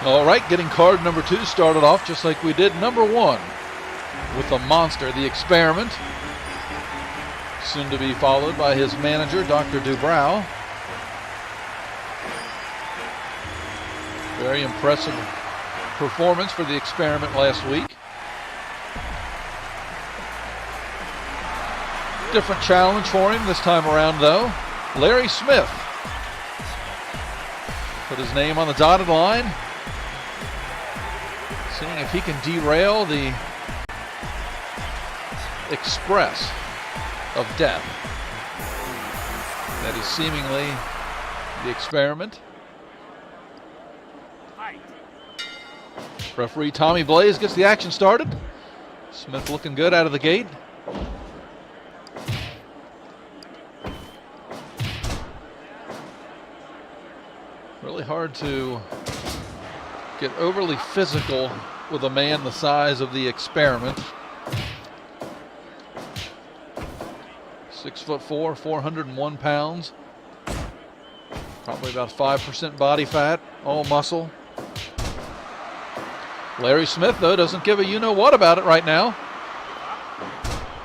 All right, getting card number 2 started off just like we did number 1 with the monster, the Experiment. Soon to be followed by his manager, Dr. Dubrow. Very impressive performance for the Experiment last week. Different challenge for him this time around, though. Larry Smith put his name on the dotted line, seeing if he can derail the express of death that is seemingly the Experiment. Referee Tommy Blaze gets the action started. Smith looking good out of the gate. Really hard to get overly physical with a man the size of the Experiment. 6'4", 401 pounds. Probably about 5% body fat, all muscle. Larry Smith, though, doesn't give a you-know-what about it right now.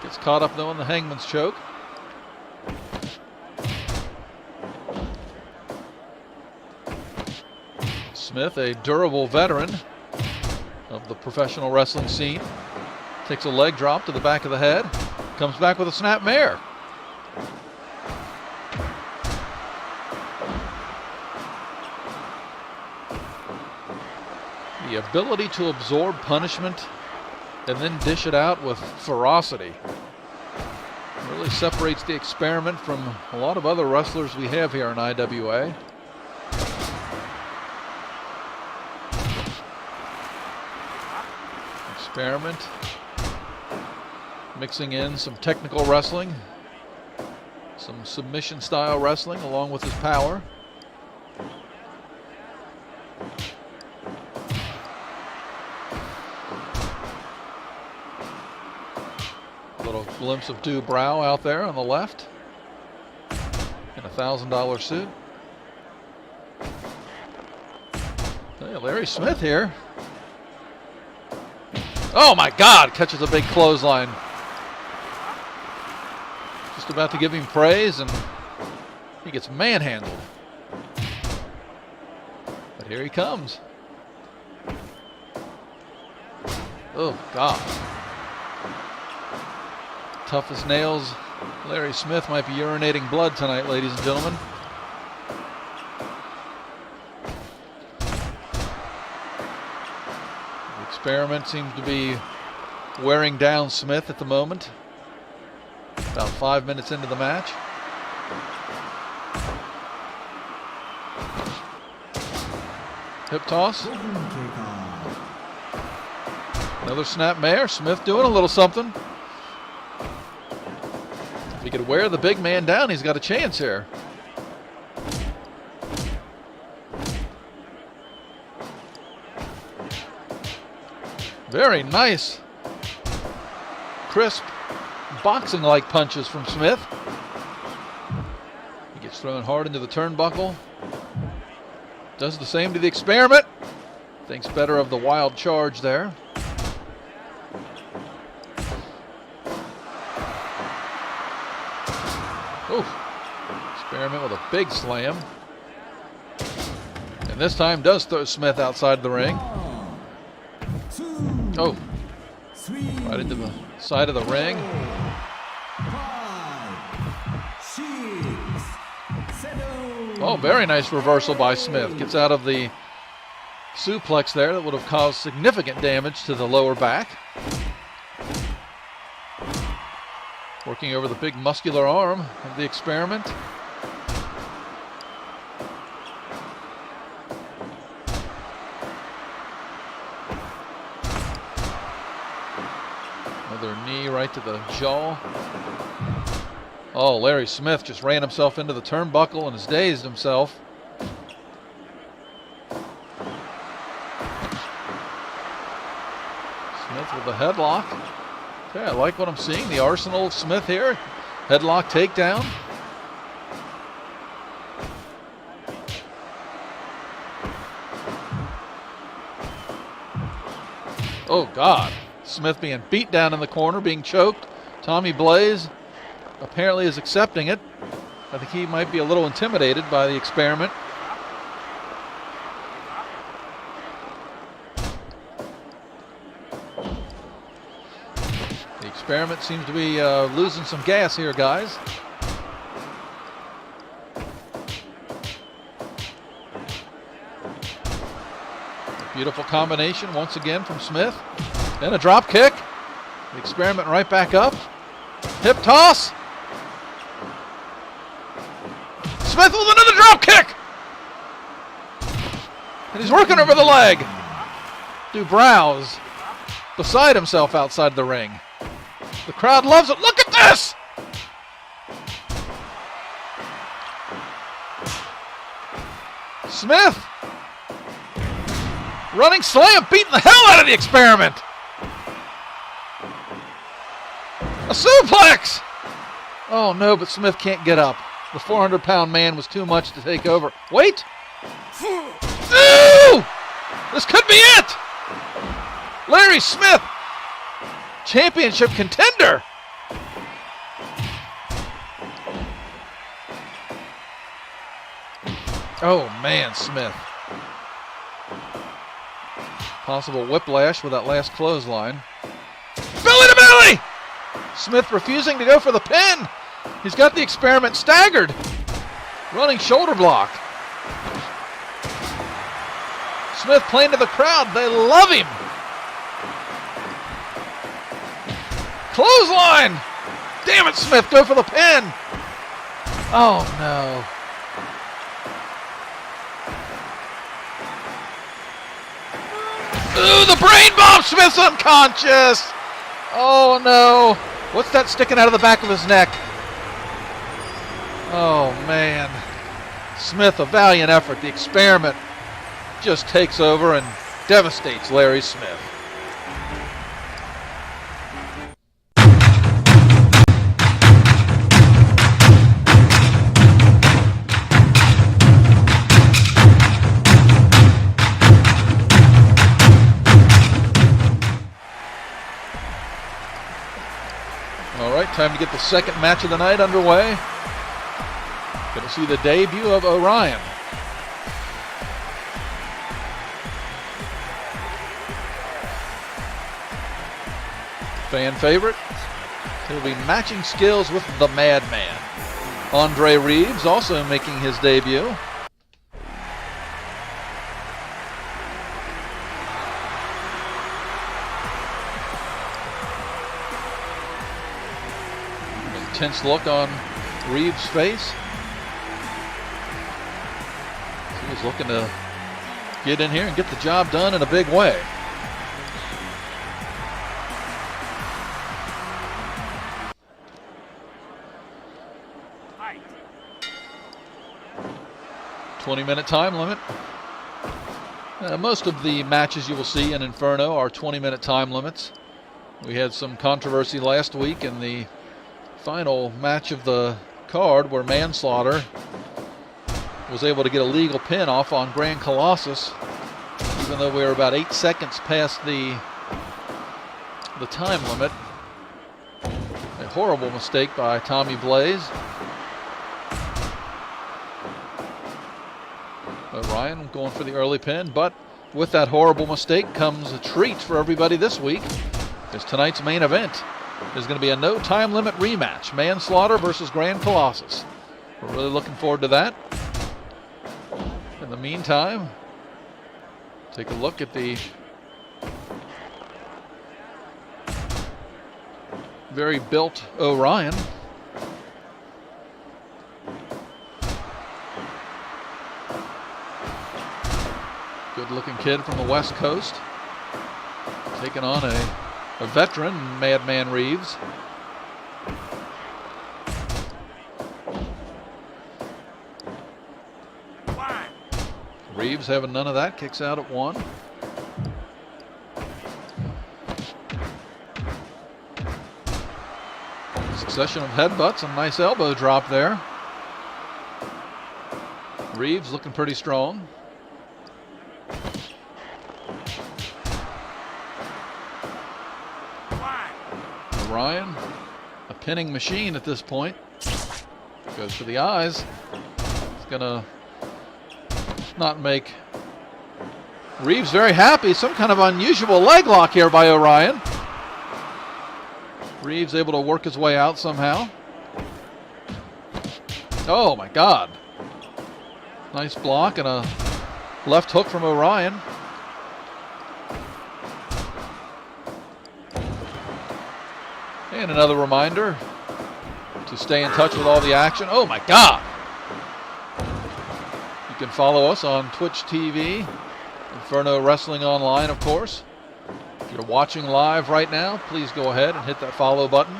Gets caught up, though, in the hangman's choke. Smith, a durable veteran of the professional wrestling scene, takes a leg drop to the back of the head, comes back with a snap mare. The ability to absorb punishment and then dish it out with ferocity really separates the Experiment from a lot of other wrestlers we have here in IWA. Experiment mixing in some technical wrestling, some submission style wrestling along with his power. Little glimpse of Dubrow out there on the left in a $1,000 suit. Hey, Larry Smith here. Oh my God, catches a big clothesline. Just about to give him praise and he gets manhandled. But here he comes. Oh God. Tough as nails. Larry Smith might be urinating blood tonight, ladies and gentlemen. The Experiment seems to be wearing down Smith at the moment. About 5 minutes into the match. Hip toss. Another snap mare. Smith doing a little something. If he could wear the big man down, he's got a chance here. Very nice, crisp, boxing-like punches from Smith. He gets thrown hard into the turnbuckle. Does the same to the Experiment. Thinks better of the wild charge there. Oof. Experiment with a big slam. And this time does throw Smith outside the ring. Oh, right into the side of the ring. 5, 6, 7. Oh, very nice reversal by Smith. Gets out of the suplex there that would have caused significant damage to the lower back. Working over the big muscular arm of the Experiment. Another knee right to the jaw. Oh, Larry Smith just ran himself into the turnbuckle and has dazed himself. Smith with a headlock. Okay, I like what I'm seeing. The arsenal of Smith here. Headlock takedown. Oh, God. Smith being beat down in the corner, being choked. Tommy Blaze apparently is accepting it. I think he might be a little intimidated by the experiment. The experiment seems to be losing some gas here, guys. Beautiful combination once again from Smith. Then a drop kick. The experiment right back up. Hip toss. Smith with another drop kick. And he's working over the leg. Dubrow's beside himself outside the ring. The crowd loves it. Look at this. Smith. Running slam, beating the hell out of the experiment. A suplex. Oh no, but Smith can't get up. The 400-pound man was too much to take over. Wait. Ooh! This could be it. Larry Smith, championship contender. Oh man, Smith. Possible whiplash with that last clothesline. Belly to belly! Smith refusing to go for the pin. He's got the experiment staggered. Running shoulder block. Smith playing to the crowd. They love him. Clothesline. Damn it, Smith. Go for the pin. Oh, no. Ooh, the brain bomb. Smith's unconscious. Oh, no. What's that sticking out of the back of his neck? Oh, man. Smith, a valiant effort. The experiment just takes over and devastates Larry Smith. All right, time to get the second match of the night underway. Going to see the debut of Orion. Fan favorite. He'll be matching skills with the Madman. Andre Reeves also making his debut. Intense look on Reeves' face. He was looking to get in here and get the job done in a big way. Fight. 20-minute time limit. Most of the matches you will see in Inferno are 20-minute time limits. We had some controversy last week in the final match of the card where Manslaughter was able to get a legal pin off on Grand Colossus, even though we were about 8 seconds past the time limit. A horrible mistake by Tommy Blaze. Orion going for the early pin, but with that horrible mistake comes a treat for everybody this week, as tonight's main event is going to be a no time limit rematch. Manslaughter versus Grand Colossus. We're really looking forward to that. In the meantime, take a look at the very built Orion. Good looking kid from the West Coast. Taking on a veteran, Madman Reeves. Reeves having none of that, kicks out at 1. Succession of headbutts, a nice elbow drop there. Reeves looking pretty strong. Orion, a pinning machine at this point. Goes for the eyes. It's going to not make Reeves very happy. Some kind of unusual leg lock here by Orion. Reeves able to work his way out somehow. Oh my God. Nice block and a left hook from Orion. And another reminder to stay in touch with all the action. Oh my God. You can follow us on Twitch TV, Inferno Wrestling Online, of course. If you're watching live right now, please go ahead and hit that follow button.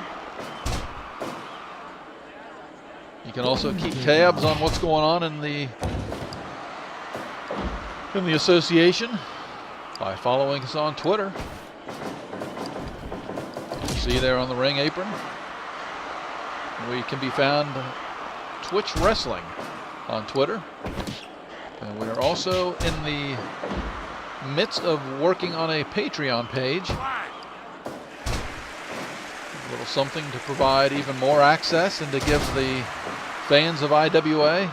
You can also keep tabs on what's going on in the association by following us on Twitter. See there on the ring apron. We can be found Twitch Wrestling on Twitter. And we are also in the midst of working on a Patreon page. A little something to provide even more access and to give the fans of IWA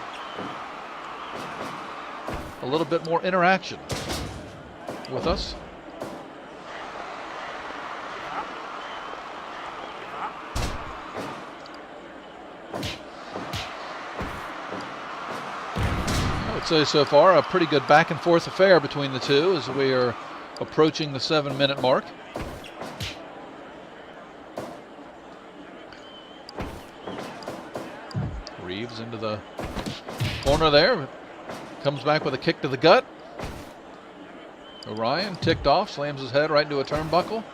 a little bit more interaction with us. I would say so far a pretty good back and forth affair between the two as we are approaching the 7-minute mark. Reeves into the corner there. Comes back with a kick to the gut. Orion ticked off, slams his head right into a turnbuckle.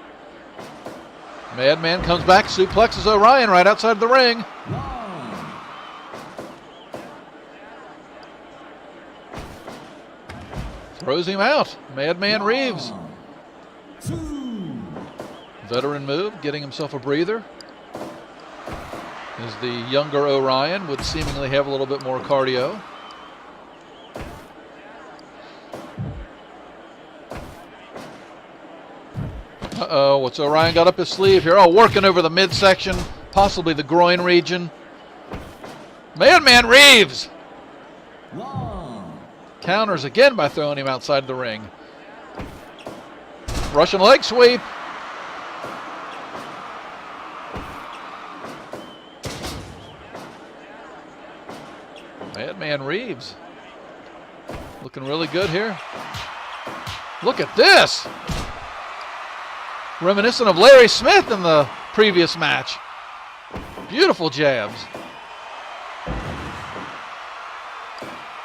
Madman comes back, suplexes Orion right outside the ring. Throws him out. Madman Reeves. Veteran move, getting himself a breather. As the younger Orion would seemingly have a little bit more cardio. Uh-oh, what's Orion got up his sleeve here? Oh, working over the midsection, possibly the groin region. Madman Reeves! Counters again by throwing him outside the ring. Russian leg sweep. Madman Reeves looking really good here. Look at this. Reminiscent of Larry Smith in the previous match. Beautiful jabs.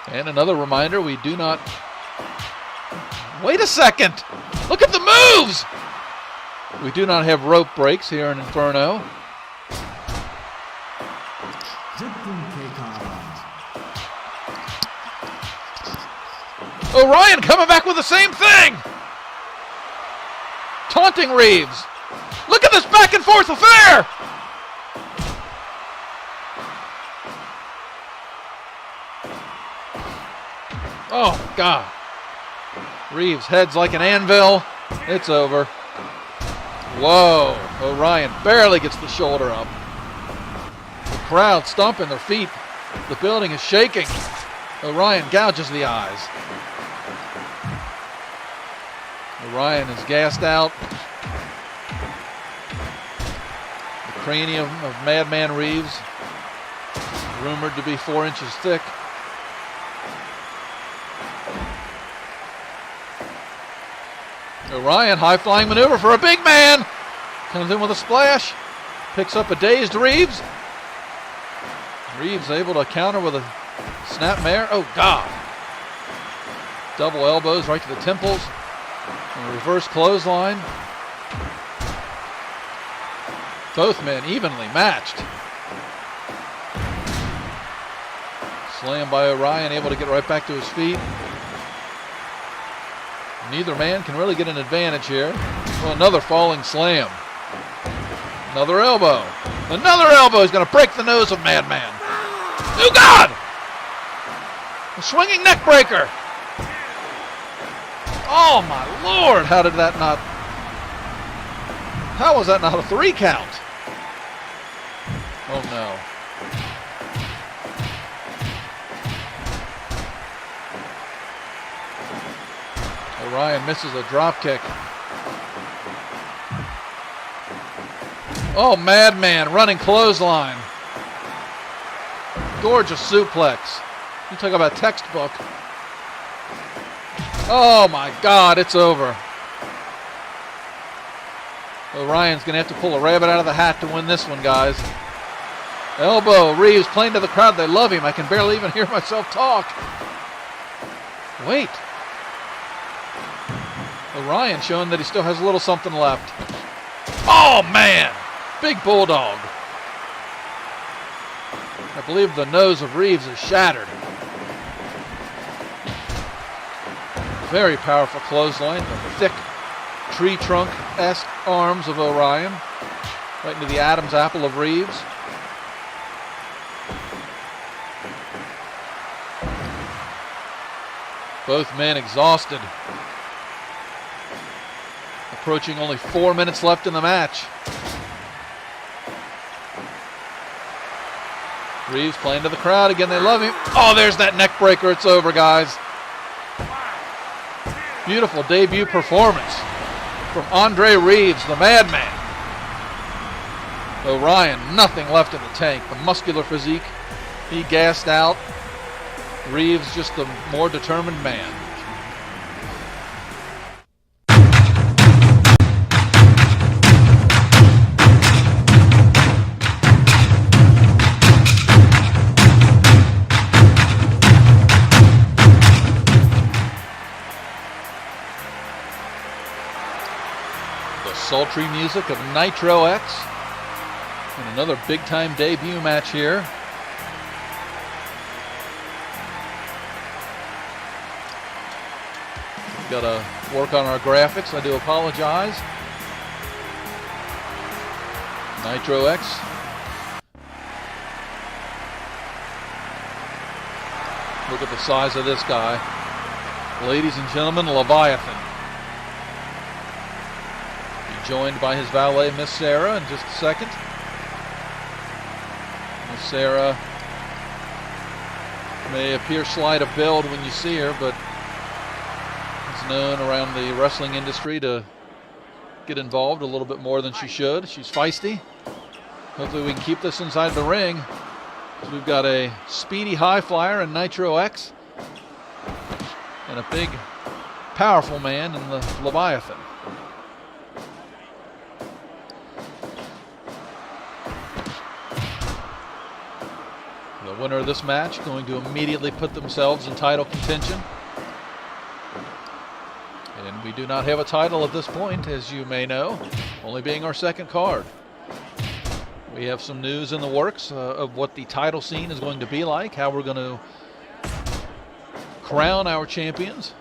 And another reminder, we do not... Wait a second! Look at the moves! We do not have rope breaks here in Inferno. Orion coming back with the same thing! Taunting Reeves. Look at this back and forth affair! Oh, God. Reeves heads like an anvil. It's over. Whoa. Orion barely gets the shoulder up. The crowd stomping their feet. The building is shaking. Orion gouges the eyes. Orion is gassed out. The cranium of Madman Reeves, rumored to be 4 inches thick. Orion, high-flying maneuver for a big man. Comes in with a splash. Picks up a dazed Reeves. Reeves able to counter with a snapmare. Oh, God. Double elbows right to the temples. And a reverse clothesline. Both men evenly matched. Slam by Orion, able to get right back to his feet. Neither man can really get an advantage here. Well, another falling slam. Another elbow. Another elbow is going to break the nose of Madman. Oh, God! A swinging neck breaker. Oh, my Lord. How was that not a 3 count? Oh no. Orion misses a drop kick. Oh, Madman, running clothesline. Gorgeous suplex. You talk about textbook. Oh my God, it's over. Orion's going to have to pull a rabbit out of the hat to win this one, guys. Elbow, Reeves playing to the crowd. They love him. I can barely even hear myself talk. Wait. Orion showing that he still has a little something left. Oh, man. Big bulldog. I believe the nose of Reeves is shattered. Very powerful clothesline. The thick tree trunk-esque arms of Orion. Right into the Adam's apple of Reeves. Both men exhausted. Approaching only 4 minutes left in the match. Reeves playing to the crowd again. They love him. Oh, there's that neck breaker. It's over, guys. Beautiful debut performance from Andre Reeves, the Madman. Orion, nothing left in the tank. The muscular physique, he gassed out. Reeves just the more determined man. The sultry music of Nitro X. And another big-time debut match here. Got to work on our graphics. I do apologize. Nitro X. Look at the size of this guy. Ladies and gentlemen, Leviathan. Be joined by his valet, Miss Sara, in just a second. Miss Sara may appear slight of build when you see her, but known around the wrestling industry to get involved a little bit more than she should. She's feisty. Hopefully we can keep this inside the ring. We've got a speedy high flyer in Nitro X and a big powerful man in the Leviathan. The winner of this match going to immediately put themselves in title contention. And we do not have a title at this point, as you may know, only being our second card. We have some news in the works of what the title scene is going to be like, how we're going to crown our champions.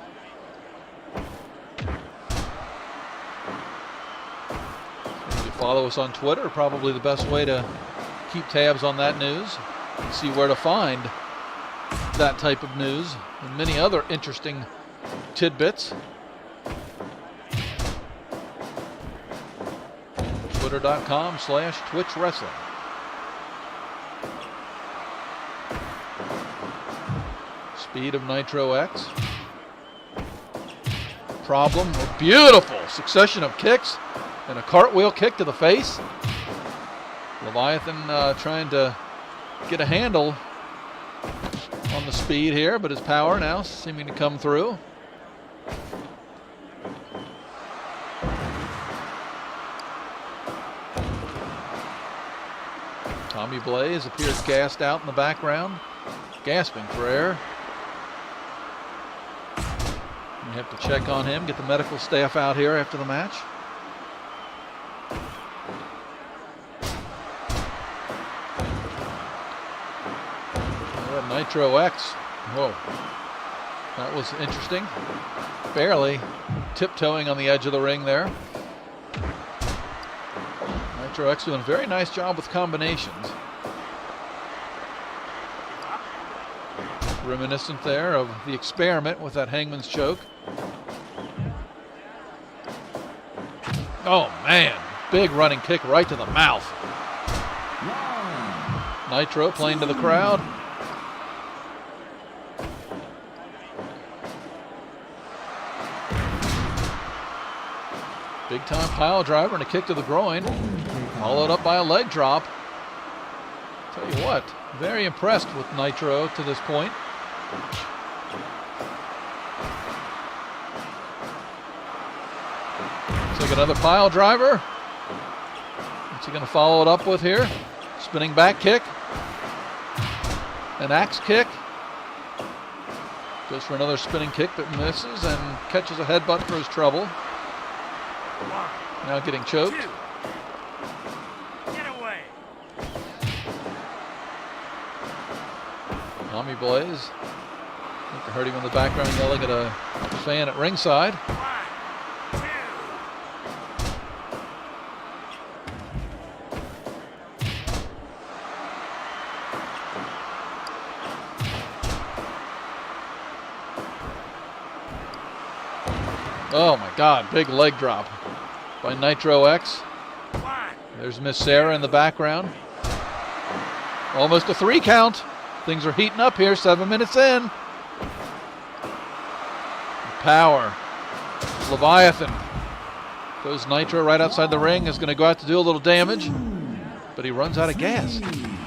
If you follow us on Twitter, probably the best way to keep tabs on that news and see where to find that type of news and many other interesting tidbits. Twitter.com/TwitchWrestling. Speed of Nitro X. Problem. A beautiful succession of kicks and a cartwheel kick to the face. Leviathan trying to get a handle on the speed here, but his power now seeming to come through. Tommy Blaze appears gassed out in the background, gasping for air. We have to check on him, get the medical staff out here after the match. Nitro X. Whoa. That was interesting. Barely tiptoeing on the edge of the ring there. Nitro X doing a very nice job with combinations. Reminiscent there of the experiment with that hangman's choke. Oh man, big running kick right to the mouth. Nitro playing to the crowd. Big time pile driver and a kick to the groin. Followed up by a leg drop. Tell you what, very impressed with Nitro to this point. Looks like another pile driver. What's he going to follow it up with here? Spinning back kick. An axe kick. Goes for another spinning kick but misses and catches a headbutt for his trouble. Now getting choked. Get away. Tommy Blaze. I think I heard him in the background yelling at a fan at ringside. 1, 2. Oh my God, big leg drop by Nitro X. 1. There's Miss Sara in the background. Almost a 3 count. Things are heating up here, 7 minutes in. Power. Leviathan. Goes Nitro right outside the ring. Is going to go out to do a little damage. But he runs out of gas.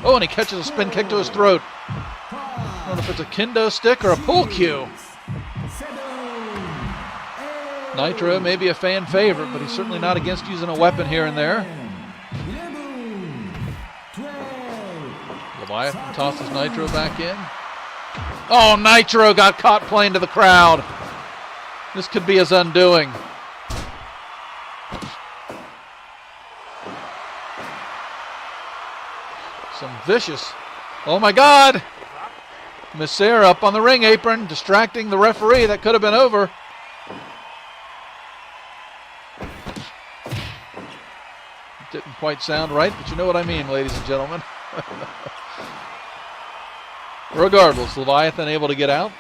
Oh, and he catches a spin kick to his throat. I don't know if it's a kendo stick or a pull cue. Nitro may be a fan favorite, but he's certainly not against using a weapon here and there. Leviathan tosses Nitro back in. Oh, Nitro got caught playing to the crowd. This could be his undoing. Some vicious. Oh my God! Miss Sara up on the ring apron, distracting the referee. That could have been over. Didn't quite sound right, but you know what I mean, ladies and gentlemen. Regardless, Leviathan able to get out.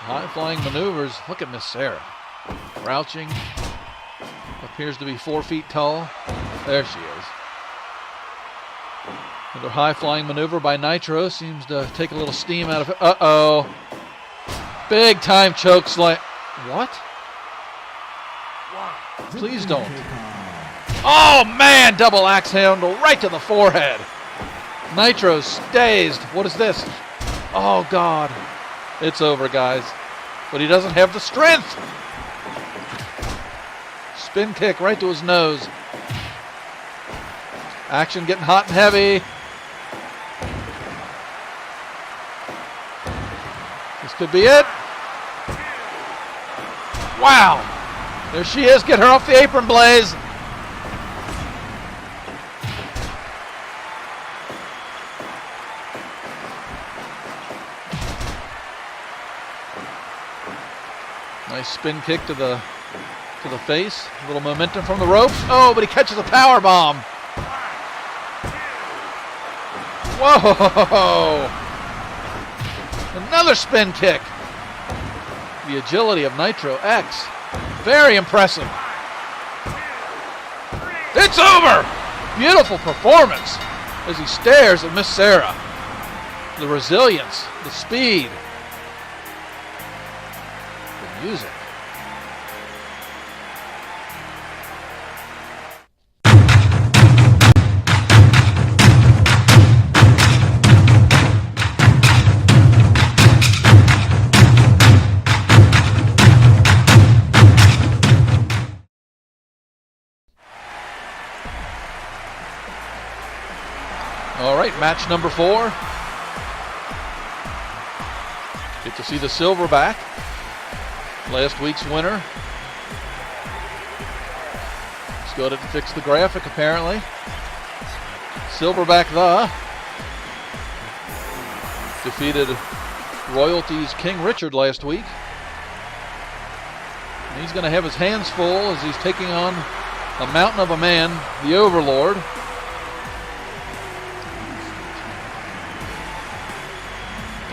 High-flying maneuvers. Look at Miss Sara. Crouching. Appears to be 4 feet tall. There she is. Another high-flying maneuver by Nitro. Seems to take a little steam out of it. Uh-oh. Big-time choke slam. What? Please don't. Oh, man! Double axe handle right to the forehead. Nitro's dazed. What is this? Oh, God. It's over, guys. But he doesn't have the strength. Spin kick right to his nose. Action getting hot and heavy. This could be it. Wow. There she is. Get her off the apron, Blaze. Nice spin kick to the face. A little momentum from the ropes. Oh, but he catches a power bomb. Whoa! Another spin kick. The agility of Nitro X. Very impressive. It's over! Beautiful performance as he stares at Miss Sara. The resilience, the speed, the music. All right, match number 4. Get to see the Silverback, last week's winner. Let's go to fix the graphic, apparently. Silverback defeated Royalty's King Richard last week. And he's going to have his hands full as he's taking on a mountain of a man, the Overlord.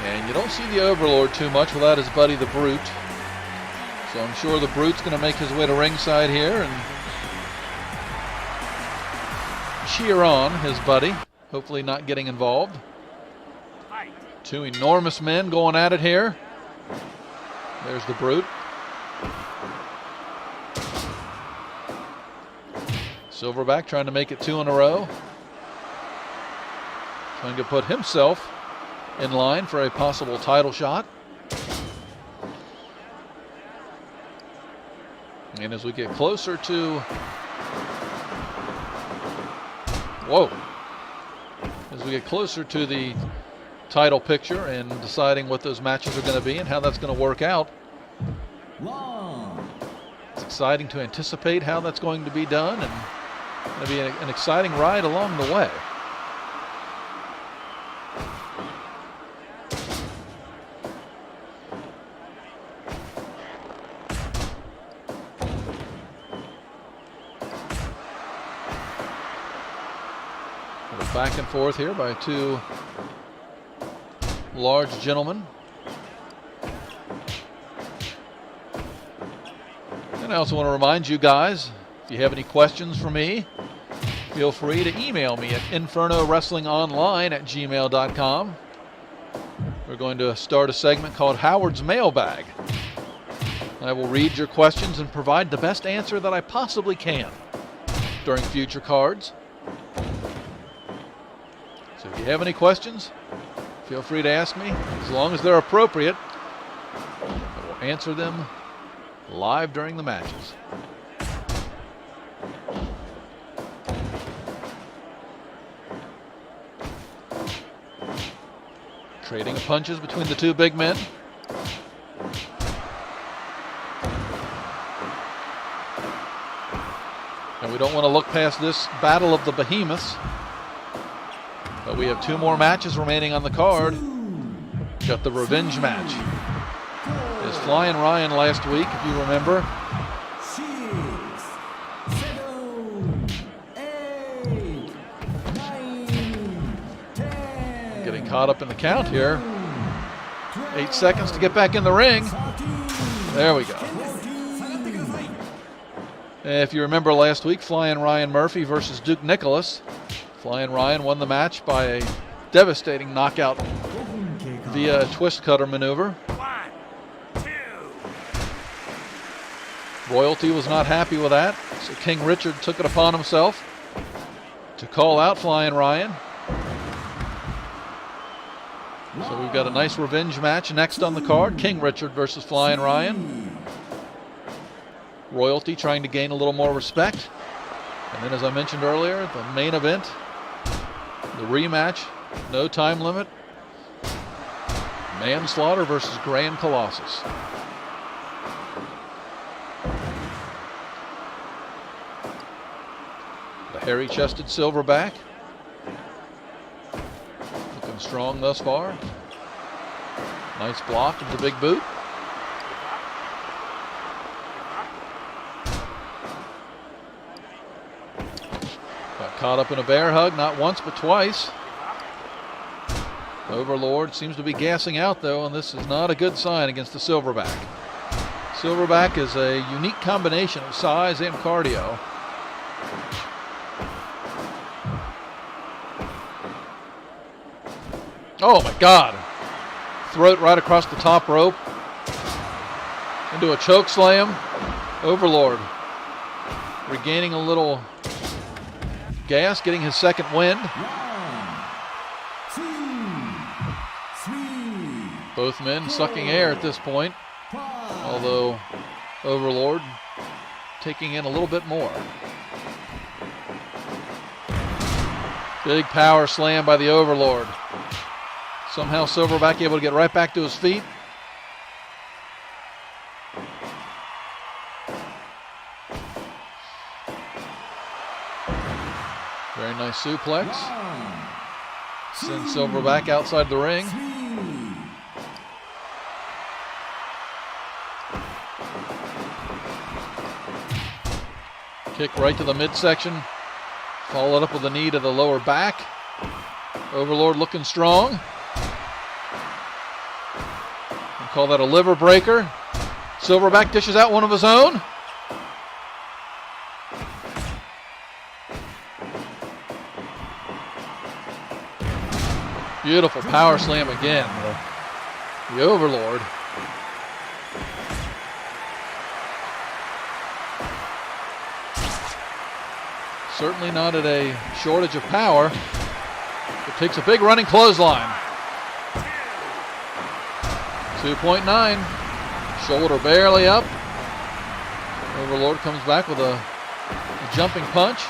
And you don't see the Overlord too much without his buddy the Brute. So I'm sure the Brute's going to make his way to ringside here and cheer on his buddy, hopefully not getting involved. Two enormous men going at it here. There's the Brute. Silverback trying to make it 2 in a row. Trying to put himself in line for a possible title shot. And as we get closer to... As we get closer to the title picture and deciding what those matches are going to be and how that's going to work out, it's exciting to anticipate how that's going to be done, and it'll be an exciting ride along the way. Back and forth here by two large gentlemen. And I also want to remind you guys, if you have any questions for me, feel free to email me at infernowrestlingonline@gmail.com. We're going to start a segment called Howard's Mailbag. I will read your questions and provide the best answer that I possibly can during future cards. So if you have any questions, feel free to ask me. As long as they're appropriate, I will answer them live during the matches. Trading of punches between the two big men. And we don't want to look past this battle of the behemoths. But we have 2 more matches remaining on the card. Got the revenge match. It's Flyin Ryan last week, if you remember. 6, 7, 8, 9, 10. Getting caught up in the count here. 8 seconds to get back in the ring. There we go. If you remember last week, Flyin Ryan Murphy versus Duke Nicholas. Flyin Ryan won the match by a devastating knockout via a twist cutter maneuver. 1, 2. Royalty was not happy with that, so King Richard took it upon himself to call out Flyin Ryan. So we've got a nice revenge match next on the card. King Richard versus Flyin Ryan. Royalty trying to gain a little more respect. And then, as I mentioned earlier, the main event, the rematch, no time limit. Manslaughter versus Grand Colossus. The hairy-chested Silverback. Looking strong thus far. Nice block of the big boot. Got caught up in a bear hug, not once but twice. Overlord seems to be gassing out though, and this is not a good sign against the Silverback. Silverback is a unique combination of size and cardio. Oh my God. Throat right across the top rope. Into a choke slam. Overlord regaining a little gas, getting his second wind. 1, 2, 3. Both men sucking air at this point, although Overlord taking in a little bit more. Big power slam by the Overlord. Somehow Silverback able to get right back to his feet. Very nice suplex. Sends Silverback outside the ring. 3. Kick right to the midsection. Followed up with a knee to the lower back. Overlord looking strong. We'll call that a liver breaker. Silverback dishes out one of his own. Beautiful power slam again. The Overlord. Certainly not at a shortage of power. It takes a big running clothesline. 2.9. Shoulder barely up. Overlord comes back with a jumping punch.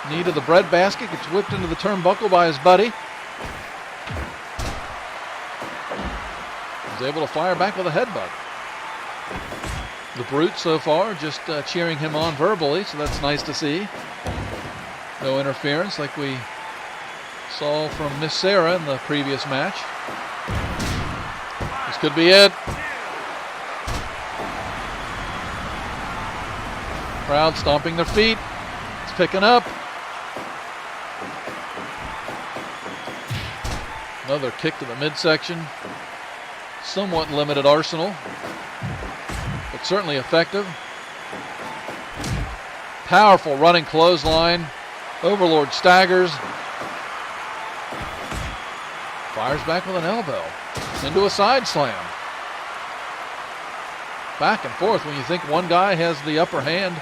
Knee to the breadbasket. Gets whipped into the turnbuckle by his buddy. He's able to fire back with a headbutt. The Brute so far just cheering him on verbally, so that's nice to see. No interference like we saw from Miss Sara in the previous match. This could be it. Crowd stomping their feet. It's picking up. Another kick to the midsection. Somewhat limited arsenal, but certainly effective. Powerful running clothesline. Overlord staggers. Fires back with an elbow. Into a side slam. Back and forth. When you think one guy has the upper hand,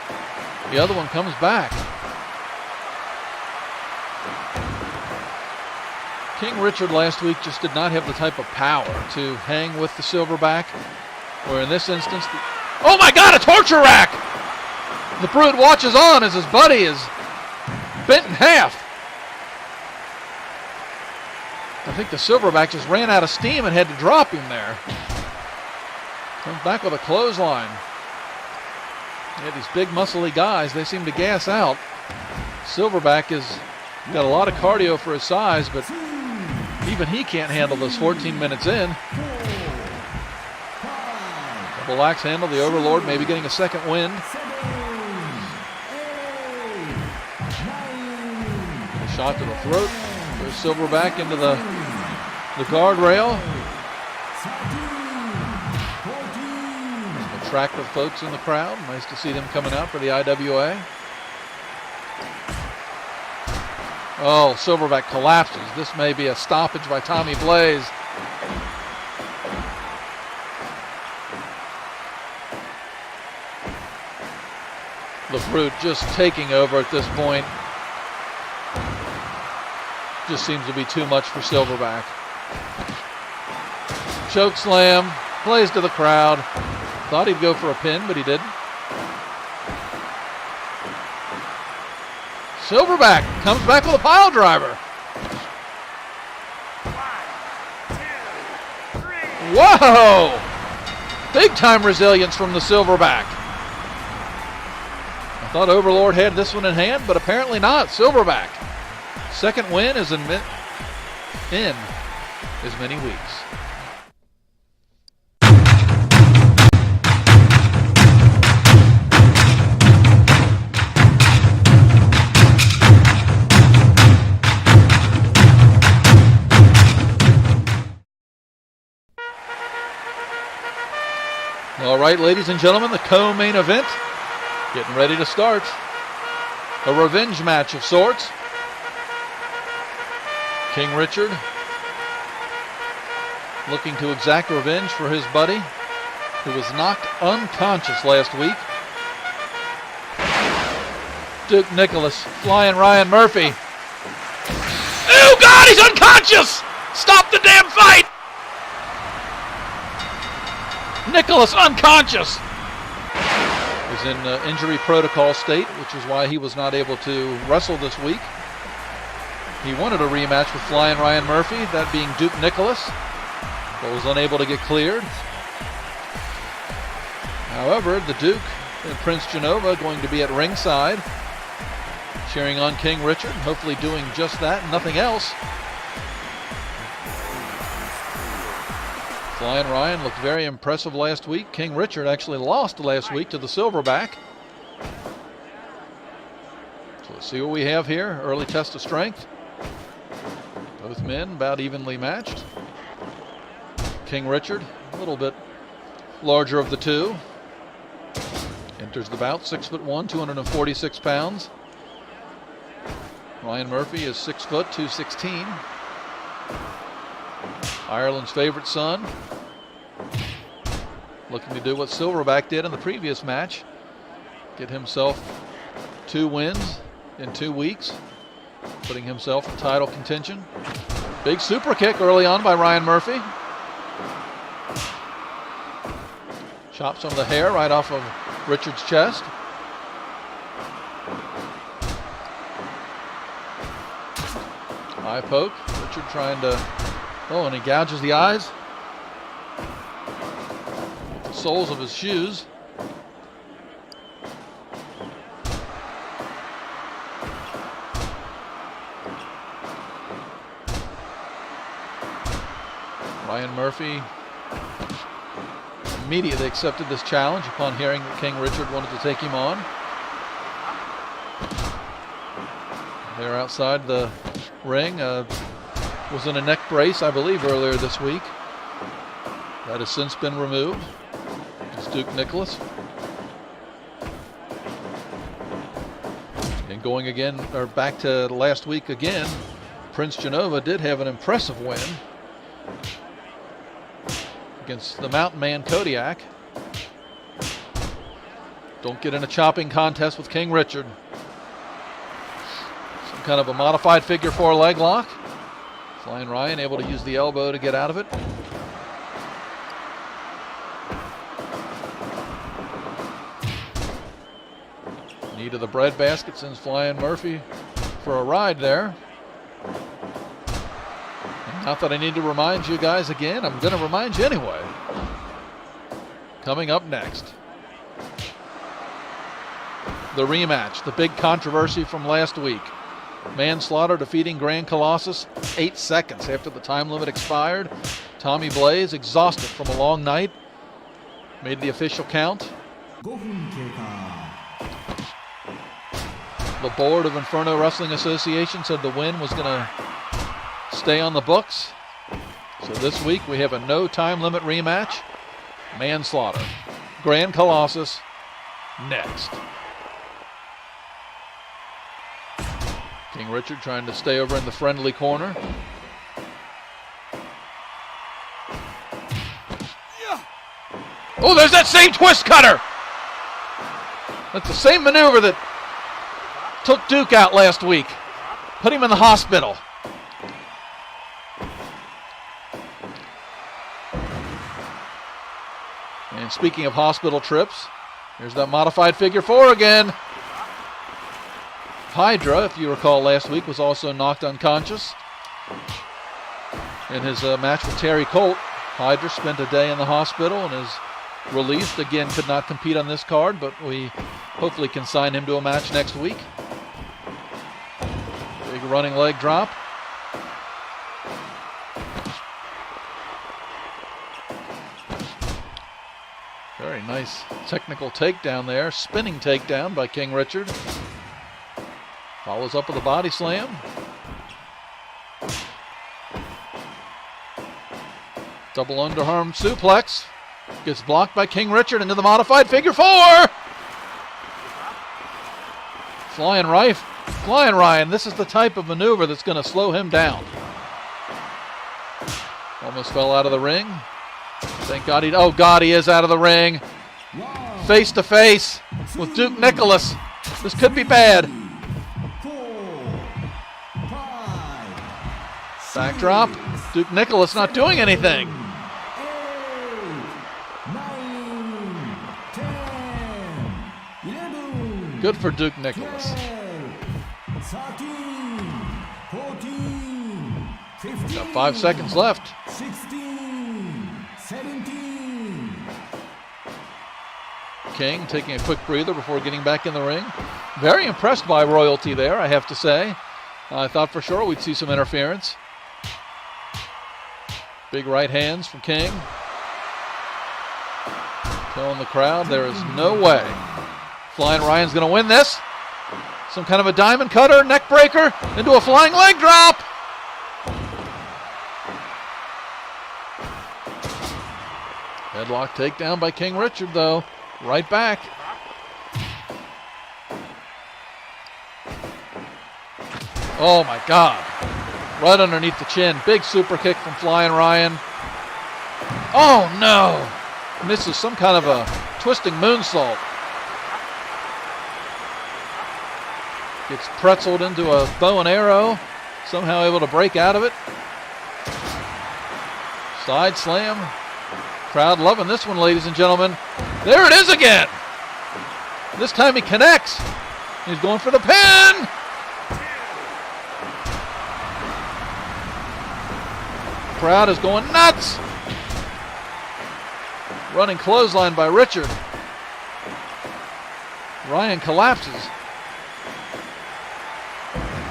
the other one comes back. King Richard last week just did not have the type of power to hang with the Silverback, where in this instance, oh my God, a torture rack! The Brute watches on as his buddy is bent in half. I think the Silverback just ran out of steam and had to drop him there. Comes back with a clothesline. Yeah, these big muscly guys, they seem to gas out. Silverback has got a lot of cardio for his size, but even he can't handle this 14 minutes in. Double axe handle, the Overlord maybe getting a second wind. A shot to the throat. Goes Silverback into the guardrail. Some attractive folks in the crowd. Nice to see them coming out for the IWA. Oh, Silverback collapses. This may be a stoppage by Tommy Blaze. The Brute just taking over at this point. Just seems to be too much for Silverback. Choke slam, plays to the crowd. Thought he'd go for a pin, but he didn't. Silverback comes back with a pile driver. Whoa! Big time resilience from the Silverback. I thought Overlord had this one in hand, but apparently not. Silverback. Second win is in as many weeks. All right, ladies and gentlemen, the co-main event getting ready to start. A revenge match of sorts. King Richard looking to exact revenge for his buddy who was knocked unconscious last week. Duke Nicholas flying Ryan Murphy. Oh God, he's unconscious! Stop the damn fight! Nicholas unconscious. He's in injury protocol state, which is why he was not able to wrestle this week. He wanted a rematch with Flyin Ryan Murphy, that being Duke Nicholas, but was unable to get cleared. However, the Duke and Prince Genova going to be at ringside, cheering on King Richard, hopefully doing just that and nothing else. Flyin Ryan looked very impressive last week. King Richard actually lost last week to the Silverback. So let's see what we have here. Early test of strength. Both men about evenly matched. King Richard, a little bit larger of the two. Enters the bout, 6'1", 246 pounds. Ryan Murphy is 6 foot, 216. Ireland's favorite son. Looking to do what Silverback did in the previous match. Get himself 2 wins in 2 weeks. Putting himself in title contention. Big super kick early on by Ryan Murphy. Chops some of the hair right off of Richard's chest. Eye poke. Richard trying to... Oh, and he gouges the eyes with the soles of his shoes. Ryan Murphy immediately accepted this challenge upon hearing that King Richard wanted to take him on. They're outside the ring. Was in a neck brace, I believe, earlier this week. That has since been removed. It's Duke Nicholas. And going again, or back to last week again, Prince Genova did have an impressive win against the Mountain Man Kodiak. Don't get in a chopping contest with King Richard. Some kind of a modified figure 4 leg lock. Flyin Ryan able to use the elbow to get out of it. Knee to the breadbasket sends Flyin Murphy for a ride there. And not that I need to remind you guys again, I'm going to remind you anyway. Coming up next, the rematch, the big controversy from last week. Manslaughter defeating Grand Colossus 8 seconds after the time limit expired. Tommy Blaze, exhausted from a long night, made the official count. The board of Inferno Wrestling Association said the win was going to stay on the books. So this week we have a no time limit rematch. Manslaughter, Grand Colossus, next. King Richard trying to stay over in the friendly corner. Oh, there's that same twist cutter! That's the same maneuver that took Duke out last week. Put him in the hospital. And speaking of hospital trips, here's that modified figure 4 again. Hydra, if you recall last week, was also knocked unconscious in his match with Terry Colt. Hydra spent a day in the hospital and is released. Again, could not compete on this card, but we hopefully can sign him to a match next week. Big running leg drop. Very nice technical takedown there. Spinning takedown by King Richard. Follows up with a body slam. Double underarm suplex. Gets blocked by King Richard into the modified figure 4. Flyin Ryan, this is the type of maneuver that's going to slow him down. Almost fell out of the ring. Thank God he is out of the ring. Face to face with Duke Nicholas. This could be bad. Backdrop. Duke Nicholas not doing anything. 10, Good for Duke Nicholas. 13, 14, 15, Got 5 seconds left. 16, 17. King taking a quick breather before getting back in the ring. Very impressed by royalty there, I have to say. I thought for sure we'd see some interference. Big right hands from King. Telling the crowd there is no way Flyin Ryan's going to win this. Some kind of a diamond cutter, neck breaker, into a flying leg drop. Headlock takedown by King Richard, though. Right back. Oh, my God. Right underneath the chin. Big super kick from Flyin' Ryan. Oh no! And this is some kind of a twisting moonsault. Gets pretzeled into a bow and arrow. Somehow able to break out of it. Side slam. Crowd loving this one, ladies and gentlemen. There it is again. This time he connects. He's going for the pin. Crowd is going nuts. Running clothesline by Richard. Ryan collapses.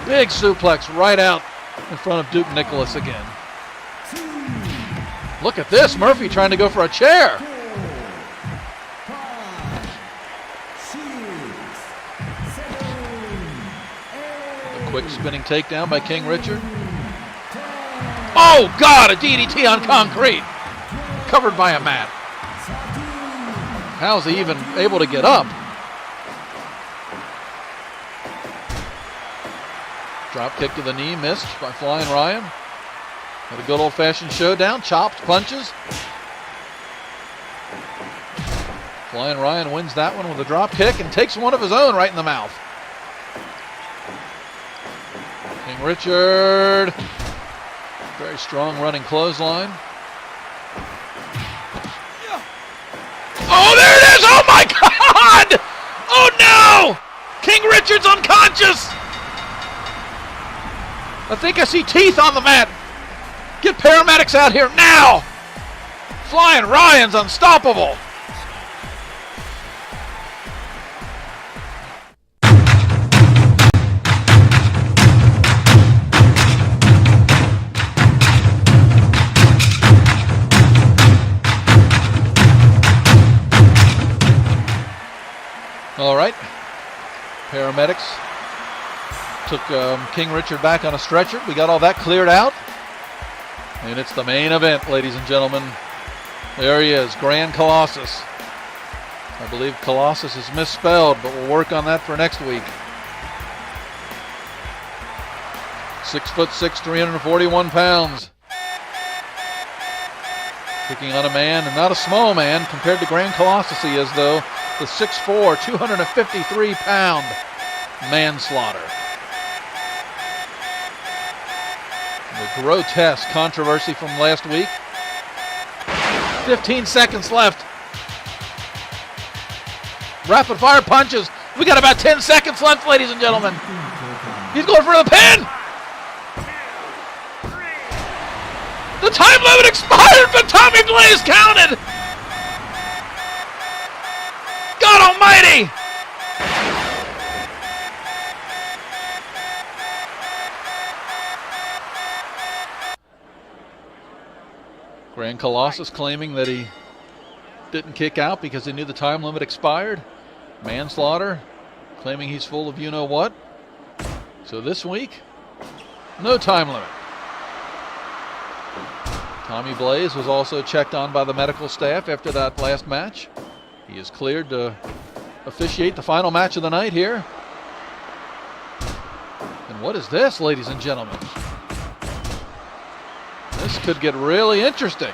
Big suplex right out in front of Duke Nicholas again. Look at this, Murphy trying to go for a chair. A quick spinning takedown by King Richard. Oh God, a DDT on concrete. Covered by a mat. How's he even able to get up? Drop kick to the knee, missed by Flyin' Ryan. Had a good old-fashioned showdown, chopped, punches. Flyin' Ryan wins that one with a drop kick and takes one of his own right in the mouth. King Richard, very strong running clothesline. Oh, there it is! Oh my God! Oh no! King Richard's unconscious! I think I see teeth on the mat. Get paramedics out here now! Flyin' Ryan's unstoppable. All right, paramedics took King Richard back on a stretcher. We got all that cleared out. And it's the main event, ladies and gentlemen. There he is, Grand Colossus. I believe Colossus is misspelled, but we'll work on that for next week. 6'6", 341 pounds. Kicking on a man, and not a small man compared to Grand Colossus he is, though. The 6'4", 253-pound Manslaughter. The grotesque controversy from last week. 15 seconds left. Rapid fire punches. We got about 10 seconds left, ladies and gentlemen. He's going for the pin. The time limit expired, but Tommy Blaze counted. God almighty. Grand Colossus claiming that he didn't kick out because he knew the time limit expired. Manslaughter claiming he's full of you-know-what. So this week, no time limit. Tommy Blaze was also checked on by the medical staff after that last match. He is cleared to officiate the final match of the night here. And what is this, ladies and gentlemen? This could get really interesting.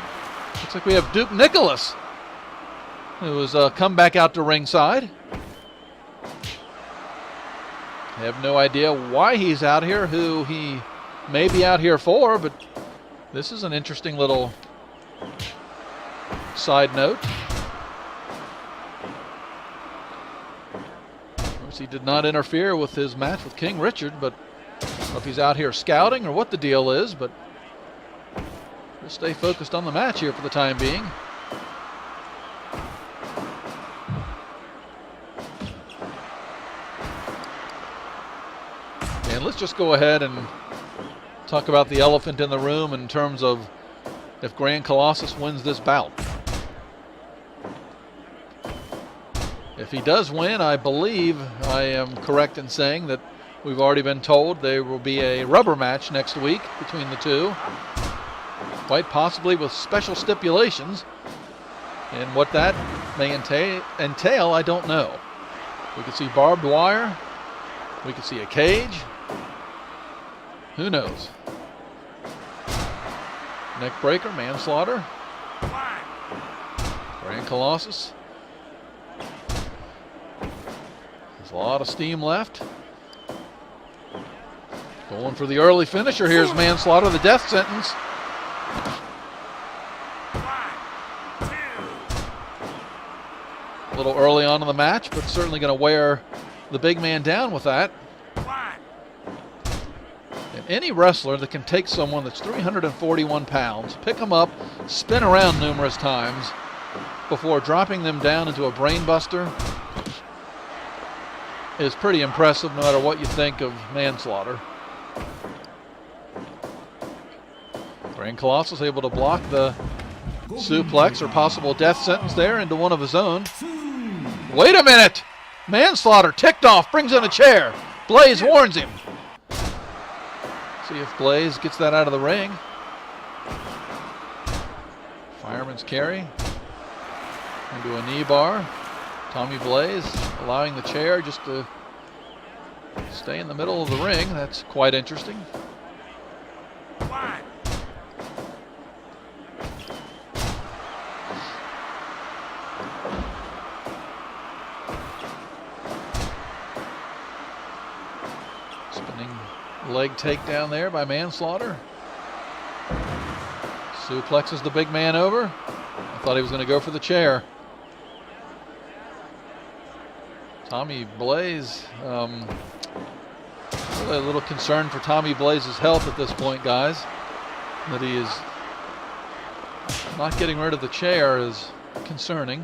Looks like we have Duke Nicholas, who has come back out to ringside. I have no idea why he's out here, who he may be out here for, but this is an interesting little side note. Of course, he did not interfere with his match with King Richard, but I don't know if he's out here scouting or what the deal is, but we'll stay focused on the match here for the time being. And let's just go ahead and talk about the elephant in the room in terms of if Grand Colossus wins this bout. If he does win, I believe I am correct in saying that we've already been told there will be a rubber match next week between the two. Quite possibly with special stipulations. And what that may entail, I don't know. We could see barbed wire. We could see a cage. Who knows? Neck breaker, manslaughter. Grand Colossus. There's a lot of steam left. Going for the early finisher. Here's manslaughter, the death sentence. A little early on in the match, but certainly going to wear the big man down with that. And any wrestler that can take someone that's 341 pounds, pick them up, spin around numerous times before dropping them down into a brain buster is pretty impressive, no matter what you think of manslaughter. Grand Colossus able to block the suplex or possible death sentence there into one of his own. Wait a minute! Manslaughter ticked off, brings in a chair. Blaze warns him. See if Blaze gets that out of the ring. Fireman's carry into a knee bar. Tommy Blaze allowing the chair just to stay in the middle of the ring. That's quite interesting. Spinning leg takedown there by manslaughter. Suplexes the big man over. I thought he was going to go for the chair. Tommy Blaze, really a little concerned for Tommy Blaze's health at this point, guys. That he is not getting rid of the chair is concerning.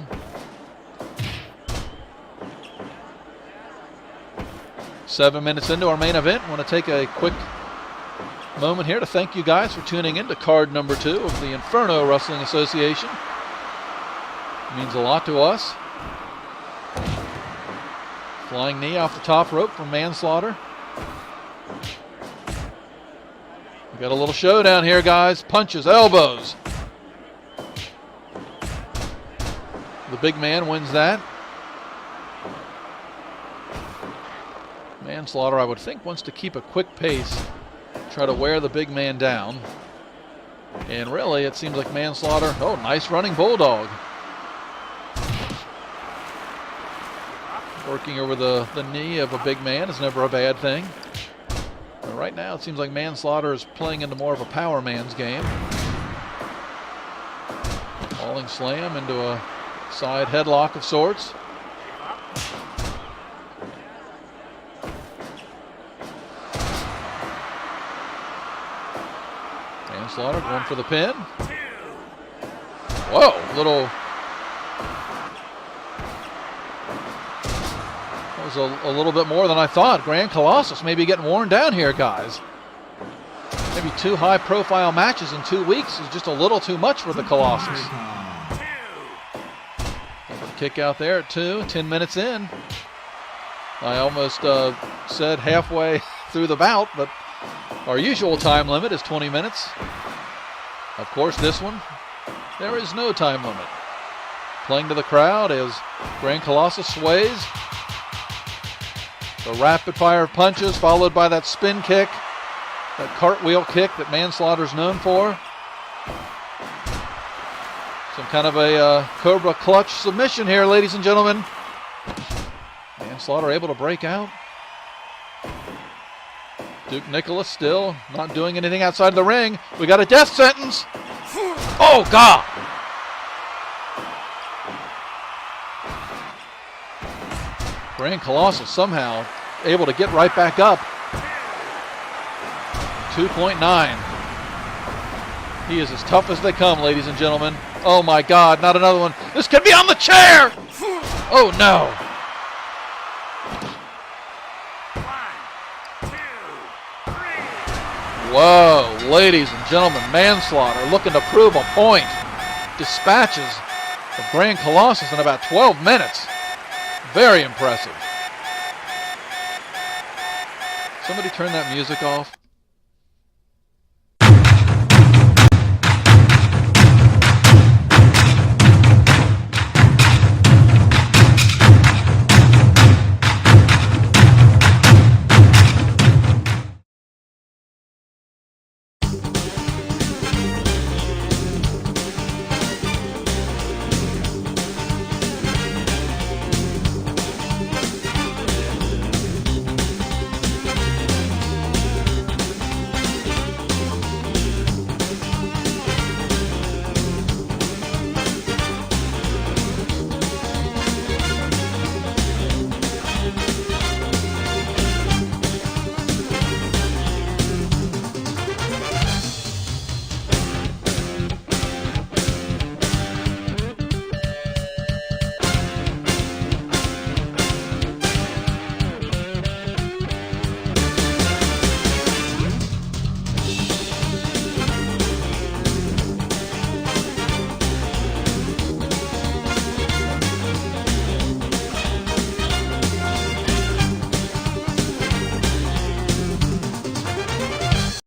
Seven minutes into our main event. I want to take a quick moment here to thank you guys for tuning in to card number 2 of the Inferno Wrestling Association. It means a lot to us. Flying knee off the top rope from manslaughter. We got a little showdown here, guys. Punches, elbows. The big man wins that. Manslaughter, I would think, wants to keep a quick pace, try to wear the big man down. And really, it seems like manslaughter. Oh, nice running bulldog. Working over the knee of a big man is never a bad thing. But right now, it seems like manslaughter is playing into more of a power man's game. Falling slam into a side headlock of sorts. Manslaughter going for the pin. Whoa, little. That was a little bit more than I thought. Grand Colossus maybe getting worn down here, guys. Maybe 2 high-profile matches in 2 weeks is just a little too much for the Colossus. Kick out there at 2, 10 minutes in. I almost said halfway through the bout, but our usual time limit is 20 minutes. Of course, this one, there is no time limit. Playing to the crowd as Grand Colossus sways. The rapid-fire punches followed by that spin kick, that cartwheel kick that manslaughter's known for. Some kind of a Cobra clutch submission here, ladies and gentlemen. Manslaughter able to break out. Duke Nicholas still not doing anything outside the ring. We got a death sentence. Oh, God. Grand Colossus somehow able to get right back up. 2.9. He is as tough as they come, ladies and gentlemen. Oh, my God, not another one. This could be on the chair. Oh, no. Whoa, ladies and gentlemen, manslaughter looking to prove a point. Dispatches of Grand Colossus in about 12 minutes. Very impressive. Somebody turn that music off.